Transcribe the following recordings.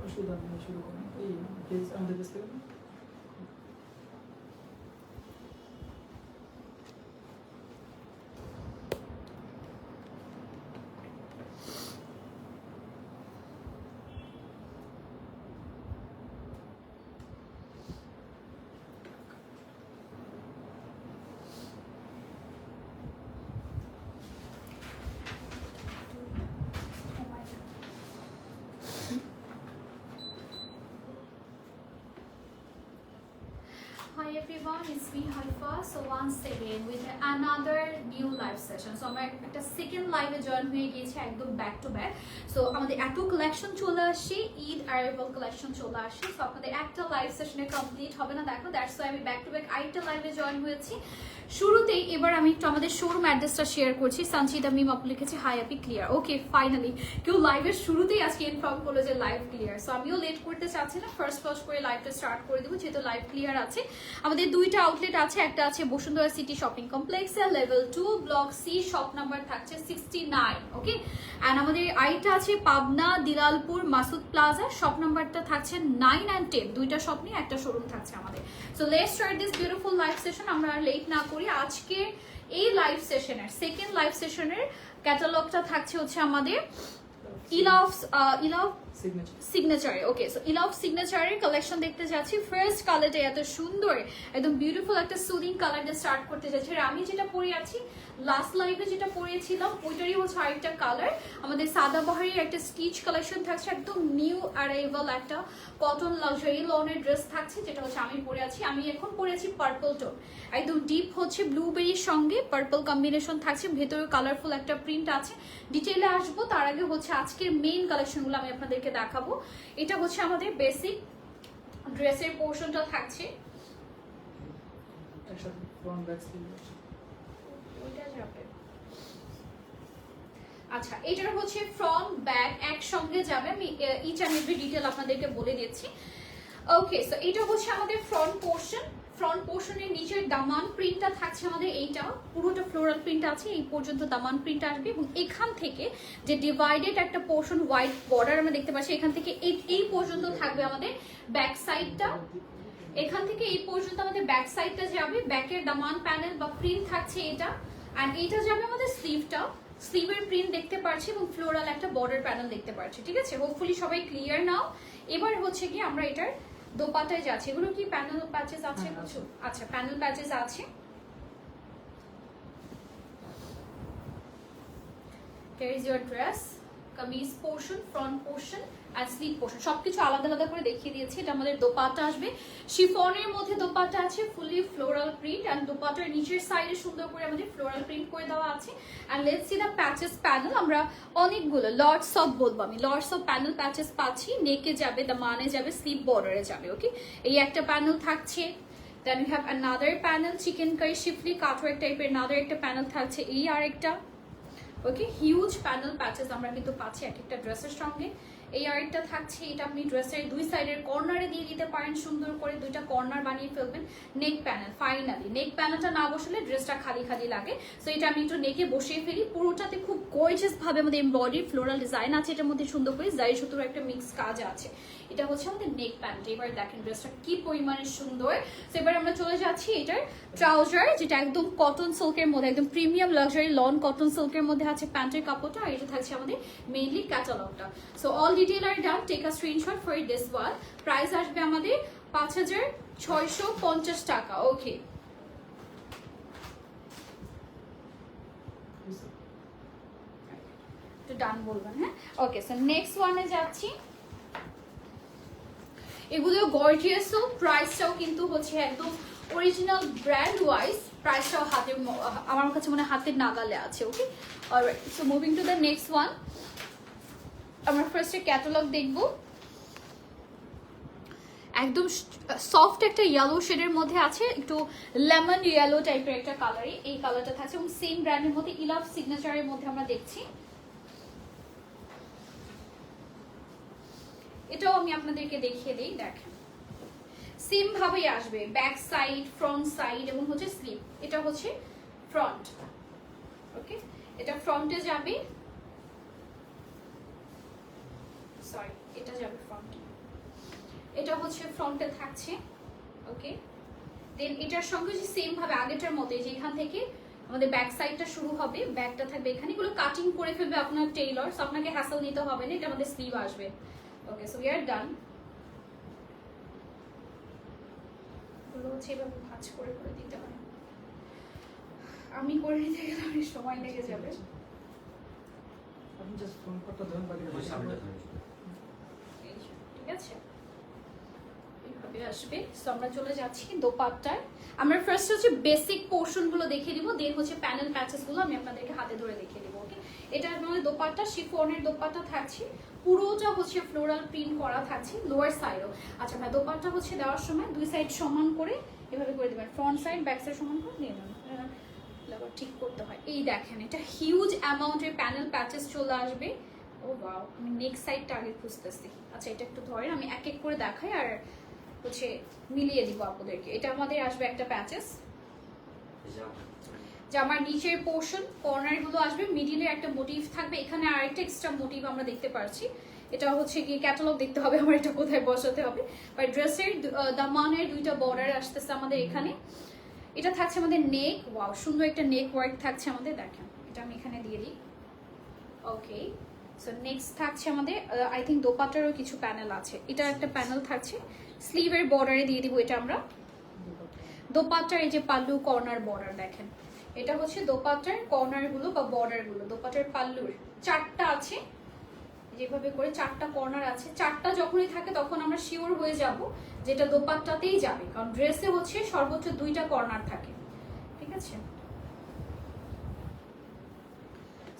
অসুবিধা নেই, শুরু করুন। এই পেজ আমাদের কাছ থেকে Hi everyone, it's me Haifa. So once again with another new live session. So আমরা একটা সেকেন্ড লাইভে জয়েন হয়ে গিয়েছি একদম ব্যাক টু ব্যাক। সো আমাদের এত কালেকশন চলে আসছে, ঈদ অ্যারাইভাল কালেকশন চলে আসছে। সো আপনাদের একটা লাইভ সেশনে কমপ্লিট হবে না, দেখো দ্যাটস ওয়াই আমি ব্যাক টু ব্যাক আরেকটা লাইভে জয়েন হয়েছি। শুরুতেই এবার আমি একটু আমাদের শোরুম অ্যাড্রেসটা শেয়ার করছি। সানচিদা মিম আপু লিখেছি হাই আপি ক্লিয়ার। ওকে ফাইনালি কেউ লাইভের শুরুতেই আজকে ইনফর্ম করলো যে লাইভ ক্লিয়ার। সো আমিও লেট করতে চাচ্ছি না, ফার্স্ট করে লাইভটা স্টার্ট করে দেবো যেহেতু লাইভ ক্লিয়ার আছে। আমাদের দুইটা আউটলেট আছে, একটা আছে বসুন্ধরা সিটি শপিং কমপ্লেক্সে level 2 block C, shop number থাকছে 69। ওকে, অ্যান্ড আমাদের আইটা আছে পাবনা দিলালপুর মাসুদ প্লাজা, শপ নাম্বারটা থাকছে 9 and 10, দুইটা শপ নিয়ে একটা শোরুম থাকছে আমাদের। So let's start this beautiful live session. আমরা আর লেট না করি, আজকে এই লাইভ সেশনের সেকেন্ড লাইভ সেশনের ক্যাটালগটা থাকছে হচ্ছে আমাদের ইলাভ সিগনেচারে। ওকে, সো ইলাভ সিগনেচারের কালেকশন দেখতে যাচ্ছি। ফার্স্ট কালারটা এত সুন্দর, একদম বিউটিফুল একটা সুদিং কালার দিয়ে স্টার্ট করতে যাচ্ছি। আর আমি যেটা পরে আছি লাস্ট লাইভে যেটা পরেছিলাম ওইটারই হচ্ছে আরেকটা কালার। আমাদের সাদাবাহারের একটা স্টিচ কালেকশন থাকছে, একদম নিউ অ্যারাইভাল একটা কটন লাক্সারি লনের ড্রেস থাকছে, যেটা হচ্ছে আমি পরে আছি। আমি এখন পরেছি পার্পল টোন, একদম ডিপ হচ্ছে ব্লুবেরির সঙ্গে পার্পল কম্বিনেশন থাকছে, ভেতরে কালারফুল একটা প্রিন্ট আছে। ডিটেইলে আসবো, তার আগে হচ্ছে আজকের মেইন কালেকশনগুলো আমি আপনাদেরকে দেখাবো। এটা হচ্ছে আমাদের বেসিক ড্রেসের পোর্শনটা থাকছে। আচ্ছা, এটার হচ্ছে ফ্রন্ট ব্যাক একসঙ্গে যাবে। আমি ইচ অ্যান্ড এভরি ডিটেল আপনাদেরকে বলে দিচ্ছি। ওকে, সো এটা হচ্ছে আমাদের ফ্রন্ট পোর্শন। ফ্রন্ট পোর্শনের নিচের দামান প্রিন্টটা থাকছে আমাদের এইটা, পুরোটা ফ্লোরাল প্রিন্ট আছে, এই পর্যন্ত দামান প্রিন্ট আসবে। এবং এখান থেকে যে ডিভাইডেড একটা পোর্শন হোয়াইট বর্ডার আমরা দেখতে পাচ্ছি, এখান থেকে এই পর্যন্ত থাকবে আমাদের ব্যাক সাইডটা। এখান থেকে এই পর্যন্ত আমাদের ব্যাক সাইডটা যাবে, ব্যাকের দামান প্যানেল বা প্রিন্ট থাকছে এটা। অ্যান্ড এইটা যাবে আমাদের স্লিভটা, স্লিভের প্রিন্ট দেখতে পাচ্ছি এবং ফ্লোরাল একটা বর্ডার প্যানেল দেখতে পাচ্ছি। ঠিক আছে, হোপফুলি সবাই ক্লিয়ার নাও। এবার হচ্ছে কি আমরা এটার দোপাটায় যাচ্ছে। এগুলো কি প্যানেল প্যাচেস আছে কিছু? আচ্ছা, প্যানেল প্যাচেস আছে। Here is your dress, kameez portion, front portion আর স্লিভ পোর্শন সবকিছু আলাদা আলাদা করে দেখিয়ে দিয়েছি। এটা আমাদের দোপাট্টা আসবে, শিফনের মধ্যে দোপাট্টা আছে, ফুলি ফ্লোরাল প্রিন্ট। অ্যান্ড দোপাট্টার নিচের সাইডে সুন্দর করে আমাদের ফ্লোরাল প্রিন্ট করে দেওয়া আছে। And let's see the patches panel. আমরা অনেকগুলো লর্ডস অফ বলবো, আমি লর্ডস অফ প্যানেল প্যাচেস পাচ্ছি। নেকে যাবে, দামানে যাবে, স্লিভ বর্ডারে যাবে। ওকে, এই একটা প্যানেল থাকছে। Then you have another panel, chikankari schiffli cutwork টাইপের অ্যানাদার একটা প্যানেল থাকছে, এই আরেকটা। ওকে, হিউজ প্যানেল প্যাচেস আমরা কিন্তু পাচ্ছি এক একটা ড্রেসের সঙ্গে। এই আরেকটা থাকছে, এটা আপনি ড্রেসের দুই সাইডের কর্নারে দিয়ে দিতে পারেন, সুন্দর করে দুইটা কর্নার বানিয়ে ফেলবেন। নেক প্যানেল, ফাইনালি নেক প্যানেলটা না বসলে ড্রেসটা খালি খালি লাগে। সো এটা আমি একটু নেকে বসিয়ে ফেলি। পুরোটাতে খুব গর্জিয়াস ভাবে আমাদের এমব্রয়ডারি ফ্লোরাল ডিজাইন আছে, এটার মধ্যে সুন্দর করে জারি সুতোর একটা মিক্স কাজ আছে। এটা হচ্ছে আমাদের নেক প্যান্ট। এবার দেখেন ড্রেসটা কি পরিমাণে সুন্দর। তো এবার আমরা চলে যাচ্ছি এটার ট্রাউজার, যেটা একদম কটন সিল্কের মধ্যে, একদম প্রিমিয়াম লাক্সারি লন কটন সিল্কের মধ্যে আছে প্যান্টের কাপড়টা। আর এটা থাকছে আমাদের মেইনলি ক্যাটালগটা। So all detail are done, take a screenshot for this one. Price আসবে আমাদের 5650 টাকা। ওকে, একটু ডান বলবেন। হ্যাঁ, ওকে, সো নেক্সট ওয়ানে যাচ্ছি। এগুলো গর্জিয়াসও, প্রাইসটাও কিন্তু হচ্ছে একদম অরিজিনাল ব্র্যান্ড ওয়াইজ। প্রাইসটাও হাতের, আমার কাছে মনে হয় হাতের নাগালে আছে। Okay, alright, so moving to the next one. ফার্স্টে ক্যাটালগ দেখবো। একদম সফট একটা ইয়েলো শেডের মধ্যে আছে, একটু লেমন ইয়েলো টাইপের একটা কালারই এই কালারটা থাকছে, এবং সেম ব্র্যান্ডের মধ্যে ইলাভ সিগনেচারের মধ্যে আমরা দেখছি। এটাও আমি আপনাদেরকে দেখিয়ে দিই, দেখেন সেম ভাবেই আসবে, ব্যাক সাইড, ফ্রন্ট সাইড এবং হচ্ছে স্লিভ। এটা হচ্ছে ফ্রন্ট, ওকে, এটা ফ্রন্টে যাবে, সরি এটা যাবে ফ্রন্টে, এটা হচ্ছে ফ্রন্টে থাকছে, ওকে। দেন এটার সঙ্গে যে সেম ভাবে আগেটার মতো, যে এখান থেকে আমাদের ব্যাক সাইডটা শুরু হবে, ব্যাকটা থাকবে এখানে, এগুলো কাটিং করে ফেলবে আপনার টেইলর, সো আপনাকে হ্যাসেল নিতে হবে না, এটা আমাদের স্লিভ আসবে, ওকে। সো উই আর ডান। এগুলো হচ্ছে এভাবে ভাঁজ করে করে দিতে হয়, আমি করে নিতে গেলে অনেক সময় লেগে যাবে। আপনি জাস্ট ফোন করতে ধরুন বাকি ঠিক আছে, এইভাবে আসবে। সো আমরা চলে যাচ্ছি দোপাট্টায়। আমরা ফার্স্ট হচ্ছে বেসিক পোর্শন গুলো দেখিয়ে দিব, দেন হচ্ছে প্যানেল প্যাচেস গুলো আমি আপনাদেরকে হাতে ধরে দেখিয়ে দিব, ওকে। এটা আমাদের দোপাট্টা, শিফনের দোপাট্টা থাকছে, পুরোটা হচ্ছে ফ্লোরাল প্রিন্ট করা থাকছে, লোয়ার সাইডও। আচ্ছা ভাই, দোপাট্টা হচ্ছে দেওয়ার সময় দুই সাইড সমান করে এভাবে করে দেবেন, ফ্রন্ট সাইড ব্যাক সাইড সমান করে নিয়ে নেবেন, ঠিক করতে হয়। এই দেখেন, এটা হিউজ অ্যামাউন্টের প্যানেল প্যাচেস চলে আসবে। ও ওয়াও, আমি নেক্সট সাইডটা আগে খুঁজতেছি। আচ্ছা এটা একটু ধরেন, আমি এক এক করে দেখাই আর হচ্ছে মিলিয়ে দিব আপনাদেরকে। এটা আমাদের আসবে একটা প্যাচেস, জামার নিচের পোর্শন কর্নার গুলো আসবে, মিডিলে একটা মোটিভ থাকবে, এখানে আরেকটা এক্সট্রা মোটিভ আমরা দেখতে পাচ্ছি। এটা হচ্ছে কি ক্যাটালগ দেখতে হবে আমার, এটা কোথায় বসাতে হবে। বাট ড্রেসের দামানের দুইটা বর্ডার আসতেছে আমাদের এখানে। এটা থাকছে আমাদের নেক, ওয়াও সুন্দর একটা নেক ওয়ার্ক থাকছে আমাদের, দেখেন এটা আমি এখানে দিয়ে দিই, ওকে। সো নেক্সট থাকছে আমাদের আই থিঙ্ক দোপাট্টারও কিছু প্যানেল আছে, এটা একটা প্যানেল থাকছে, স্লিভের বর্ডারে দিয়ে দিব এটা আমরা। দোপাট্টার এই যে পাল্লু কর্নার বর্ডার দেখেন, এটা হচ্ছে দোপাট্টার কর্নার গুলো বা বর্ডার গুলো, দোপাট্টার পাল্লুর চারটা আছে, যেভাবে করে চারটা কর্নার আছে, চারটা যখনই থাকে তখন আমরা শিওর হয়ে যাব যেটা দোপাট্টাতেই যাবে, কারণ ড্রেসে হচ্ছে সর্বোচ্চ দুইটা কর্নার থাকে, ঠিক আছে।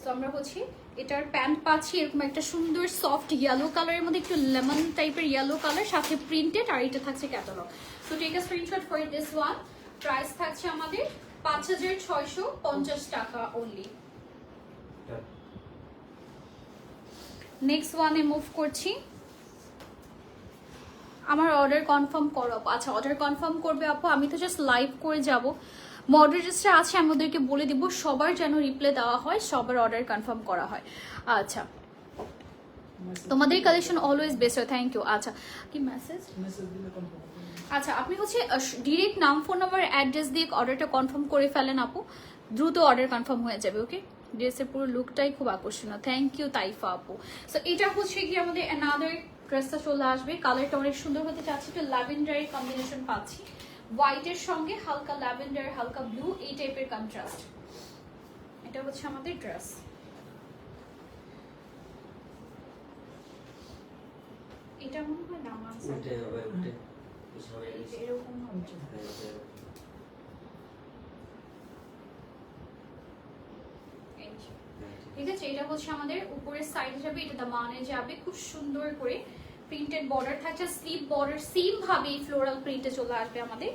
সো আমরা হচ্ছে এটার প্যান্ট পাচ্ছি এরকম একটা সুন্দর সফট ইয়েলো কালারের মধ্যে, একটু লেমন টাইপের ইয়েলো কালার, সাথে প্রিন্টেড, আর এটা থাকছে catalogue. So take a screenshot for this one. Price থাকছে আমাদের 5650 টাকা অনলি। নেক্সট ওয়ানে মুভ করছি। আমার অর্ডার কনফার্ম করো আপু। আচ্ছা অর্ডার কনফার্ম করবে আপু, আমি তো জাস্ট লাইভ করে যাব। মডারেটার আছে, আমি ওদেরকে বলে দিব সবার যেন রিপ্লাই দেওয়া হয়, সবার অর্ডার কনফার্ম করা হয়। আচ্ছা তোমাদের কালেকশন অলওয়েজ বেস্ট হয়, থ্যাংক ইউ। আচ্ছা কি মেসেজ দিলে কনফার্ম। আচ্ছা আপনি হচ্ছে ডিরেক্ট নাম, ফোন নাম্বার, অ্যাড্রেস দিয়ে অর্ডারটা কনফার্ম করে ফেলেন আপু, দ্রুত অর্ডার কনফার্ম হয়ে যাবে, ওকে। ড্রেসের পুরো লুকটাই খুব আকর্ষণীয়, থ্যাংক ইউ তাইফা আপু। সো এটা হচ্ছে কি আমাদের অ্যানাদার ড্রেসটা চলে আসবে, কালারটা অনেক সুন্দর হতে চাচ্ছি, একটু ল্যাভেন্ডারের কম্বিনেশন পাচ্ছি, হোয়াইটের সঙ্গে হালকা ল্যাভেন্ডার, হালকা ব্লু, এই টাইপের কন্ট্রাস্ট। এটা হচ্ছে আমাদের ড্রেস। এটা মনে হয় নামাজ এরকম হবে। ঠিক আছে, এটা হচ্ছে আমাদের উপরের সাইড যাবে, এটা দামানে যাবে, খুব সুন্দর করে প্রিন্টেড বর্ডার থাকছে, স্লিভ বর্ডার সেম ভাবে ফ্লোরাল প্রিন্টে চলে আসবে আমাদের।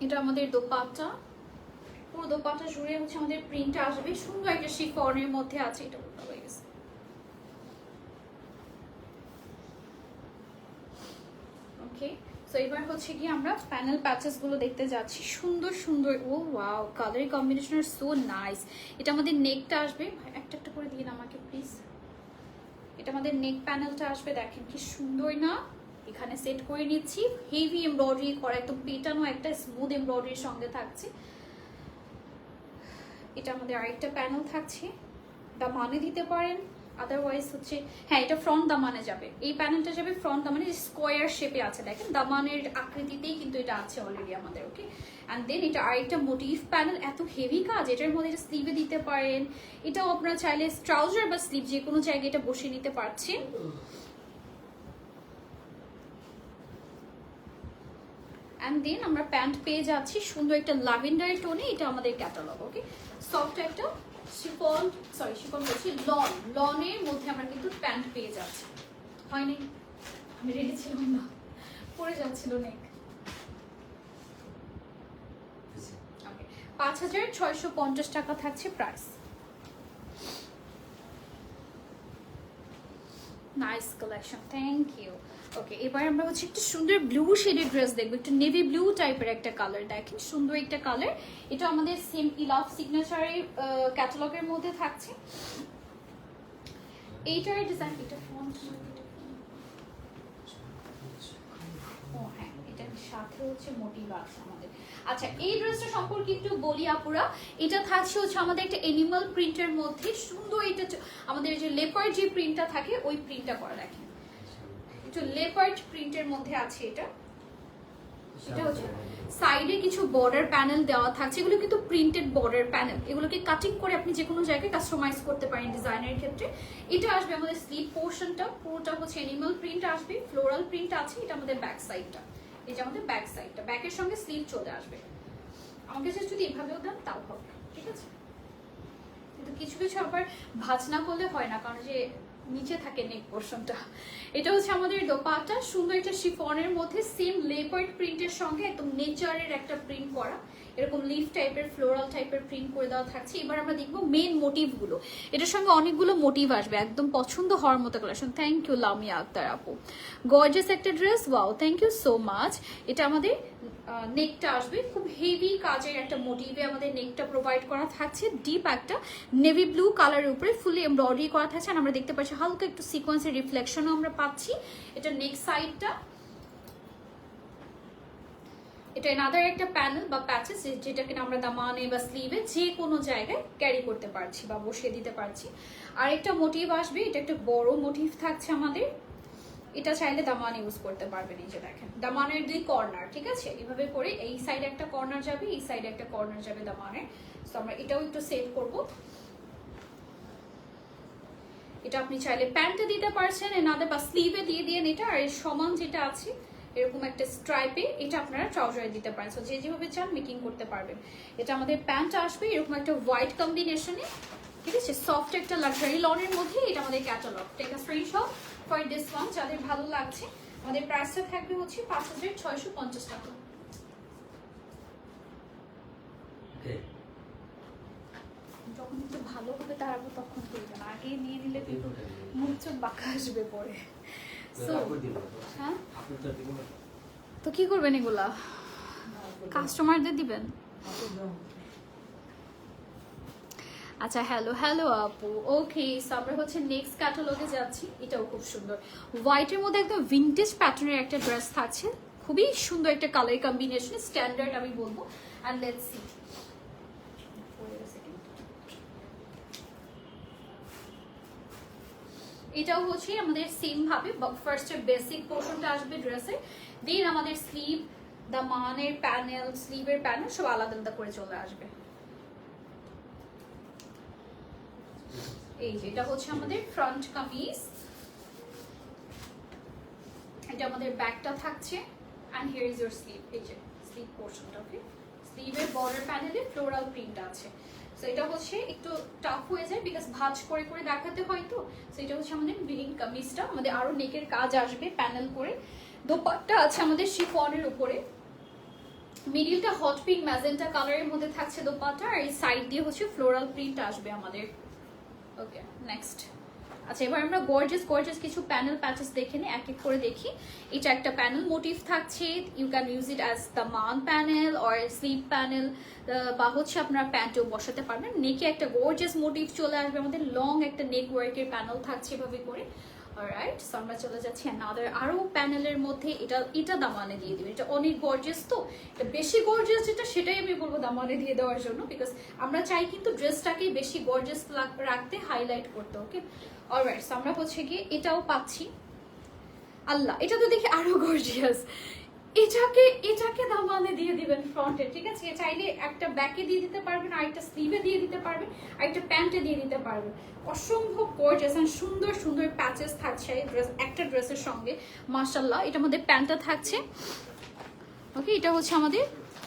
এটা আমাদের দোপাট্টা, পুরো দোপাট্টা জুড়ে হচ্ছে আমাদের প্রিন্ট আসবে, সুন্দর একটা শিফনের মধ্যে আছে, এটা হয়ে গেছে। ওকে, সো এবার হচ্ছে কি আমরা প্যানেল প্যাচেস গুলো দেখতে যাচ্ছি, সুন্দর সুন্দর। ও ওয়াও, কালার কম্বিনেশন আর সো নাইস। এটা আমাদের নেকটা আসবে, একটা একটা করে দিন আমাকে প্লিজ। এটা আমাদের নেক প্যানেলটা আসবে, দেখেন কি সুন্দর না, এখানে সেট করে নিচ্ছি, হেভি এমব্রয়ডারি করা, একদম পেটানো একটা স্মুথ এমব্রয়ডারির সঙ্গে থাকছে। এটা আমাদের আরেকটা প্যানেল থাকছে, দামানে দিতে পারেন, আদারওয়াইজ হচ্ছে হ্যাঁ এটা ফ্রন্ট দামানে যাবে, এই প্যানেলটা যাবে ফ্রন্ট দামানে, স্কোয়ার শেপে আছে, দেখেন দামানের আকৃতিতেই কিন্তু এটা আছে অলরেডি আমাদের, ওকে। অ্যান্ড দেন এটা আরেকটা মোটিভ প্যানেল, এত হেভি কাজ, এটার মধ্যে এটা স্লিভে দিতে পারেন, এটাও আপনারা চাইলে ট্রাউজার বা স্লিভ যে কোনো জায়গায় এটা বসিয়ে নিতে পারছেন। অ্যান্ড দেন আমরা প্যান্ট পেয়ে যাচ্ছি সুন্দর একটা ল্যাভেন্ডার টোনে, এটা আমাদের ক্যাটালগ, ওকে। সফট একটা শিফন বলছি লনের মধ্যে আমরা কিন্তু প্যান্ট পেয়ে যাচ্ছি। হয়নি, আমি রেডি ছিলাম না, পরে যাচ্ছিল নেক। 5,650 টাকা থাকছে price. Nice collection, thank you. Okay, এবার আমরা হচ্ছে একটা সুন্দর ব্লু শেডের ড্রেস দেখবো, একটু নেভি ব্লু টাইপের একটা কালার। দেখেন সুন্দর একটা কালার, এটা আমাদের সেম ইলাভ সিগনেচারের ক্যাটালগের মধ্যে থাকছে। এইটার ডিজাইন, এটা ফন্ট হ্যাঁ, এটার সাথে হচ্ছে মোটিভ আছে আমাদের। আচ্ছা, এই ড্রেসটা সম্পর্কে একটু বলি আপুরা। এটা থাকছে হচ্ছে আমাদের একটা এনিমাল প্রিন্টের মধ্যে সুন্দর, এটা আমাদের যে লেপার্ড যে প্রিন্টটা থাকে ওই প্রিন্টটা করা। দেখেন একটু লেপার্ড প্রিন্টের মধ্যে আছে এটা। এটা হচ্ছে সাইডে কিছু বর্ডার প্যানেল দেওয়া থাকছে, এগুলো কিন্তু প্রিন্টেড বর্ডার প্যানেল, এগুলোকে কাটিং করে আপনি যে কোনো জায়গায় কাস্টমাইজ করতে পারেন ডিজাইনের ক্ষেত্রে। এটা আসবে আমাদের স্লিভ পোর্শনটা, পুরোটা হচ্ছে এনিমাল প্রিন্ট আসবে, ফ্লোরাল প্রিন্ট আছে। এটা আমাদের ব্যাক সাইডটা, এই যে আমাদের ব্যাক সাইডটা, ব্যাকের সঙ্গে স্লিভ চলে আসবে। আমাকে যদি এভাবেও দেন তাও হবে, ঠিক আছে। কিন্তু কিছু কিছু আবার ভাঁজ না করলে হয় না, কারণ যে নিচে থাকে নেক পোর্শনটা। এটা হচ্ছে আমাদের দোপাট্টা, সুন্দর একটা শিফনের মধ্যে সেম লেপার্ড প্রিন্টের সঙ্গে একদম নেচারের একটা প্রিন্ট করা, এরকম লিফ টাইপের ফ্লোরাল টাইপের প্রিন্ট করে দেওয়া থাকছে। এবার আমরা দেখবো মেন মোটিভগুলো, এটার সঙ্গে অনেকগুলো মোটিভ আসবে, একদম পছন্দ হওয়ার মতো collection. Thank you Lamia Akter আপু, গর্জিয়াস একটা dress, wow, thank you so much. এটা আমাদের নেকটা আসবে খুব হেভি কাজের একটা মোটিভে আমাদের নেকটা প্রোভাইড করা থাকছে, ডিপ একটা নেভি ব্লু কালারের উপরে ফুলি এমব্রয়ডারি করা থাকছে। আর আমরা দেখতে পাচ্ছি হালকা একটু সিকোয়েন্সের রিফ্লেকশনও আমরা পাচ্ছি। এটা নেক সাইডটা, এটা এনাদার একটা প্যানেল বা প্যাচেস, যেটাকে আমরা দামানে বা স্লিভে যে কোনো জায়গায় ক্যারি করতে পারছি বা বসিয়ে দিতে পারছি। আর একটা মোটিভ আসবে, এটা একটা বড় মোটিভ থাকছে আমাদের, এটা চাইলে দামান ইউজ করতে পারবেন। এই যে দেখেন দামানের দুই কর্নার, ঠিক আছে, এভাবে করে এই সাইডে একটা কর্নার যাবে, এই সাইডে একটা কর্নার যাবে দামানের। তো আমরা এটাও একটু সেট করব। এটা আপনি চাইলে প্যান্টে দিতে পারছেন এনাদের, বা স্লিভে দিয়ে দিয়ে এটা। আর সমান যেটা আছে এরকম একটা স্ট্রাইপে, এটা আপনারা ট্রাউজারে দিতে পারেন। সো যে যেভাবে চান মেকিং করতে পারবেন। এটা আমাদের প্যান্ট আসবে এরকম একটা হোয়াইট কম্বিনেশনে, ঠিক আছে, সফট একটা লাক্সারি লনের মধ্যে। এটা আমাদের catalogue, take a screenshot for this one, যাদের ভালো লাগছে। আমাদের প্রাইসটা থাকবে হচ্ছে 5,650 টাকা। যখন একটু ভালো হবে তারপর তখন করবেন, আগে নিয়ে নিলে কিন্তু মুখ চোখ বাঁকা আসবে পরে। হ্যাঁ, তো কি করবেন এগুলা? কাস্টমারদের দিবেন? আচ্ছা, হ্যালো হ্যালো আপু, ওকে। সো আমরা হচ্ছে নেক্সট ক্যাটালগে যাচ্ছি। এটাও খুব সুন্দর, হোয়াইটের মধ্যে একদম ভিন্টেজ প্যাটার্নের একটা ড্রেস থাকছে, খুবই সুন্দর একটা কালার কম্বিনেশন, স্ট্যান্ডার্ড আমি বলবো। অ্যান্ড লেটস সি, এটাও হচ্ছে আমাদের সেম ভাবে ফার্স্টে বেসিক পোর্শনটা আসবে ড্রেসের, দেন আমাদের স্লিভ, দামানের প্যানেল, স্লিভের প্যানেল সব আলাদা আলাদা করে চলে আসবে। এই যে এটা হচ্ছে আমাদের ফ্রন্ট কামিজ, এটা আমাদের ব্যাকটা থাকছে। And here is your sleeve, এই যে স্লিভ পোর্শনটা, ওকে, স্লিভের বর্ডার প্যানেলে ফ্লোরাল প্রিন্ট আছে। সো এটা হচ্ছে একটু টাফ হয়ে যায় বিকজ ভাঁজ করে করে দেখাতে হয় তো। সো এটা হচ্ছে আমাদের মেইন কামিজটা, আমাদের আরো নেকের কাজ আসবে প্যানেল করে। দোপাট্টা আছে আমাদের শিফনের উপরে, মিডিলটা হট পিঙ্ক ম্যাজেন্টা কালারের মধ্যে থাকছে দোপাট্টা, আর এই সাইড দিয়ে হচ্ছে ফ্লোরাল প্রিন্ট আসবে আমাদের। ওকে, নেক্সট। আচ্ছা, এবার আমরা গর্জিয়াস কিছু প্যানেল প্যাচেস দেখে নিই, এক এক করে দেখি। এটা একটা প্যানেল মোটিভ থাকছে, you can use it as দ্য মান প্যানেল অর স্লিভ প্যানেল, বা হচ্ছে আপনারা প্যান্টেও বসাতে পারবেন। নেকে একটা গর্জিয়াস মোটিভ চলে আসবে আমাদের, লং একটা নেক ওয়ার্কের প্যানেল থাকছে এভাবে করে। অলরাইট, সো আমরা চলে যাচ্ছি অ্যানাদার আরো প্যানেলের মধ্যে। এটা দামানে দিয়ে দিবেন, এটা অনেক গর্জিয়াস, তো এটা বেশি গর্জিয়াস যেটা সেটাই আমি বলবো দামানে দিয়ে দেওয়ার জন্য, বিকজ আমরা চাই কিন্তু ড্রেসটাকে বেশি গর্জিয়াস রাখতে, হাইলাইট করতে। ওকে, অলরাইট, সো আমরা হচ্ছে গিয়ে এটাও পাচ্ছি। আল্লাহ, এটা তো দেখি আরো গর্জিয়াস। এটাকে দামানে দিয়ে দিবেন ফ্রন্টে, ঠিক আছে। চাইলে একটা ব্যাকে দিয়ে দিতে পারবেন, আর একটা স্লিভে দিয়ে দিতে পারবেন, আর একটা প্যান্টে দিয়ে দিতে পারবেন। অসম্ভব গর্জিয়াস এন্ড সুন্দর সুন্দর প্যাচেস থাকছে একটা ড্রেসের সঙ্গে, মাশাআল্লাহ। এটা আমাদের প্যান্টটা থাকছে, ওকে। এটা হচ্ছে আমাদের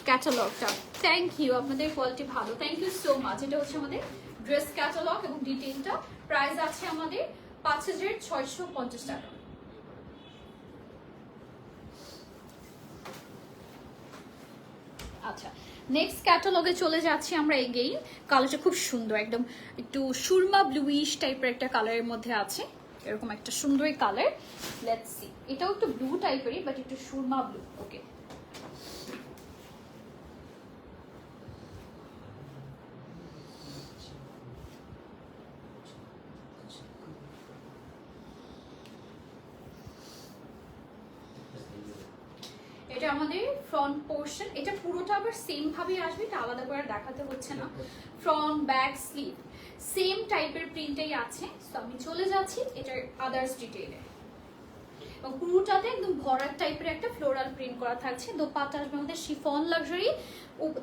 ক্যাটালগটা, থ্যাংক ইউ, আপনাদের কোয়ালিটি ভালো, থ্যাংক ইউ সো মাচ। এটা হচ্ছে আমাদের ড্রেস ক্যাটালগ এবং ডিটেইলটা। প্রাইস আছে আমাদের 5650 টাকা। আচ্ছা, নেক্সট ক্যাটালগে চলে যাচ্ছি আমরা। এগেইন কালারটা খুব সুন্দর, একদম একটু সুরমা ব্লুইশ টাইপের একটা কালারের মধ্যে আছে, এরকম একটা সুন্দর কালার। লেটস সি, এটাও একটু ব্লু টাইপেরই বাট একটু সুরমা ব্লু। ওকে, এটা আমাদের ফ্রন্ট পোর্শন, এটা পুরোটা আবার সেম ভাবে আসবে, এটা আলাদা করে দেখাতে হচ্ছে না। ফ্রন্ট, ব্যাক, স্লিভ সেম টাইপের প্রিন্টেই আছে। তো আমি চলে যাচ্ছি এটার আদার্স ডিটেইলে। এবং পুরোটাতে একদম ভরাট টাইপের একটা ফ্লোরাল প্রিন্ট করা থাকছে। দোপাট্টা আসবে আমাদের শিফন লাক্সারি,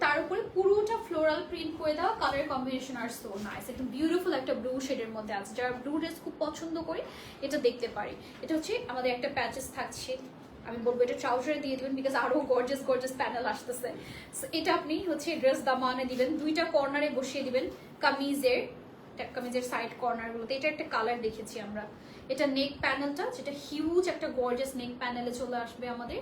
তার উপরে পুরোটা ফ্লোরাল প্রিন্ট করে দেওয়া। কালার কম্বিনেশন আর সো নাইস, একদম বিউটিফুল একটা ব্লু শেডের মধ্যে আছে। যারা ব্লু ড্রেস খুব পছন্দ করি এটা দেখতে পারি। এটা হচ্ছে আমাদের একটা প্যাচেস থাকছে, আমি বলবো এটা ট্রাউজারে দিয়ে দিবেন বিকজ আরো গর্জিয়াস গর্জিয়াস প্যানেল আসতেছে। এটা আপনি হচ্ছে ড্রেস দামানে দিবেন, দুইটা কর্নারে বসিয়ে দিবেন কামিজের সাইড কর্নার গুলোতে। এটা একটা কালার দেখেছি আমরা। এটা নেক প্যানেলটা, যেটা হিউজ একটা গর্জিয়াস নেক প্যানেলে চলে আসবে আমাদের।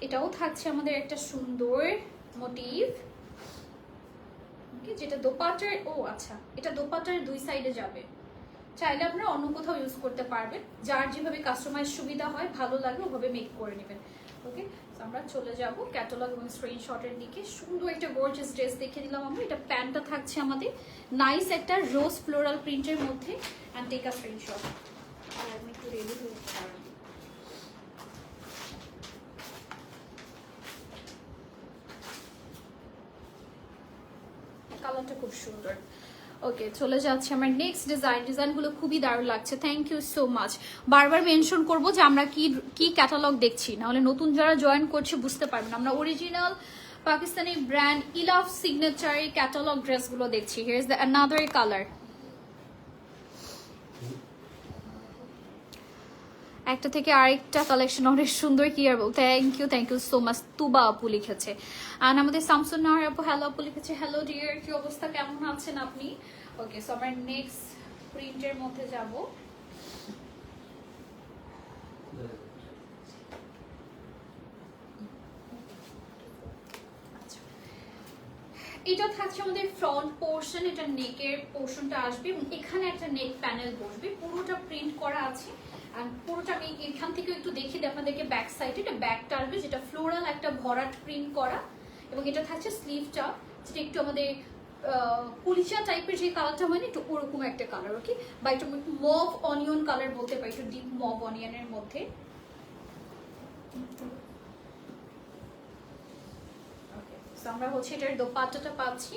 এটাও থাকছে আমাদের একটা সুন্দর মোটিভ, যেটা দোপাট্টার, ও আচ্ছা, এটা দোপাট্টার দুই সাইডে যাবে। চাইলে আপনারা অন্য কোথাও ইউজ করতে পারবেন, যার যেভাবে কাস্টমাইজ সুবিধা হয়, ভালো লাগে ওভাবে মেক করে নেবেন। ওকে, আমরা চলে যাব ক্যাটালগ এবং স্ক্রিনশটের দিকে। সুন্দর একটা গর্জিয়াস ড্রেস দেখে দিলাম আমরা। এটা প্যান্টটা থাকছে আমাদের নাইস একটা রোজ ফ্লোরাল প্রিন্টের মধ্যে। And take a screenshot. আর আমি একটু রেডি হয়ে কালারটা খুব সুন্দর। ওকে, চলে যাচ্ছে আমার নেক্সট ডিজাইনগুলো খুবই দারুণ লাগছে। Thank you so much. বারবার মেনশন করবো যে আমরা কি ক্যাটালগ দেখছি, নাহলে নতুন যারা জয়েন করছে বুঝতে পারবেন। আমরা অরিজিনাল পাকিস্তানি ব্র্যান্ড ইলাফ সিগনেচারের ক্যাটালগ ড্রেসগুলো দেখছি। Here is the another colour. একটা থেকে আরেকটা কালেকশন অনেক সুন্দর, কি আর বলতে। Thank you so much. Tuba আপু লিখেছে, আর আমাদের শামসুন নাহার আপু হ্যালো আপু লিখেছে। হ্যালো ডিয়ার, কি অবস্থা, কেমন আছেন আপনি? ওকে, সো আমরা নেক্সট প্রিন্টের মধ্যে যাব। এটা থাকছে আমাদের ফ্রন্ট পোর্শন, এটা নেকের পোর্শনটা আসবে এবং এখানে একটা নেক প্যানেল বসবে, পুরোটা প্রিন্ট করা আছে। আর পুরোটা আমি এখান থেকে একটু দেখিয়ে দিই আপনাদেরকে। ব্যাক সাইডে এটা ব্যাকটা আসবে, যেটা ফ্লোরাল একটা ভরাট প্রিন্ট করা। এবং এটা থাকছে স্লিভটা, যেটা একটু আমাদের পুলিশা টাইপের যে কালারটা হয় না, একটু ওরকম একটা কালার। ওকে, বা একটু মভ অনিয়ন কালার বলতে পারি, একটু ডিপ মভ অনিয়নের মধ্যে। আমরা হচ্ছে এটার দোপাট্টাটা পাচ্ছি,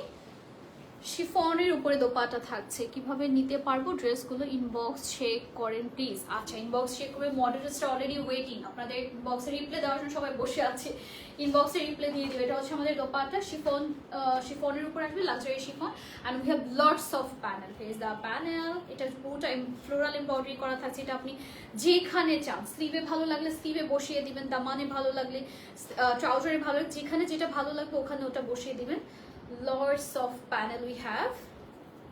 শিফনের উপরে দোপাট্টা থাকছে। কিভাবে নিতে পারবো ড্রেসগুলো ইনবক্স চেক করেন প্লিজ। আচ্ছা, ইনবক্স চেক করবে, মডারেটসটা অলরেডি ওয়েটিং, আপনাদের ইনবক্সে রিপ্লাই দেওয়ার জন্য সবাই বসে আছে, ইনবক্সে রিপ্লাই দিয়ে দিবে। এটা হচ্ছে আমাদের দোপাট্টা, শিফনের উপর আসবে, luxury chiffon. And we have lots of panel. Here is the panel. এটা পুরোটা ফ্লোরাল এমব্রয়ডারি করা থাকছে। এটা আপনি যেখানে চান, স্লিভে ভালো লাগলে স্লিভে বসিয়ে দিবেন, দামানে ভালো লাগলে, ট্রাউজারে ভালো লাগলে, যেখানে যেটা ভালো লাগবে ওখানে ওটা বসিয়ে দিবেন। Lots of panel we have.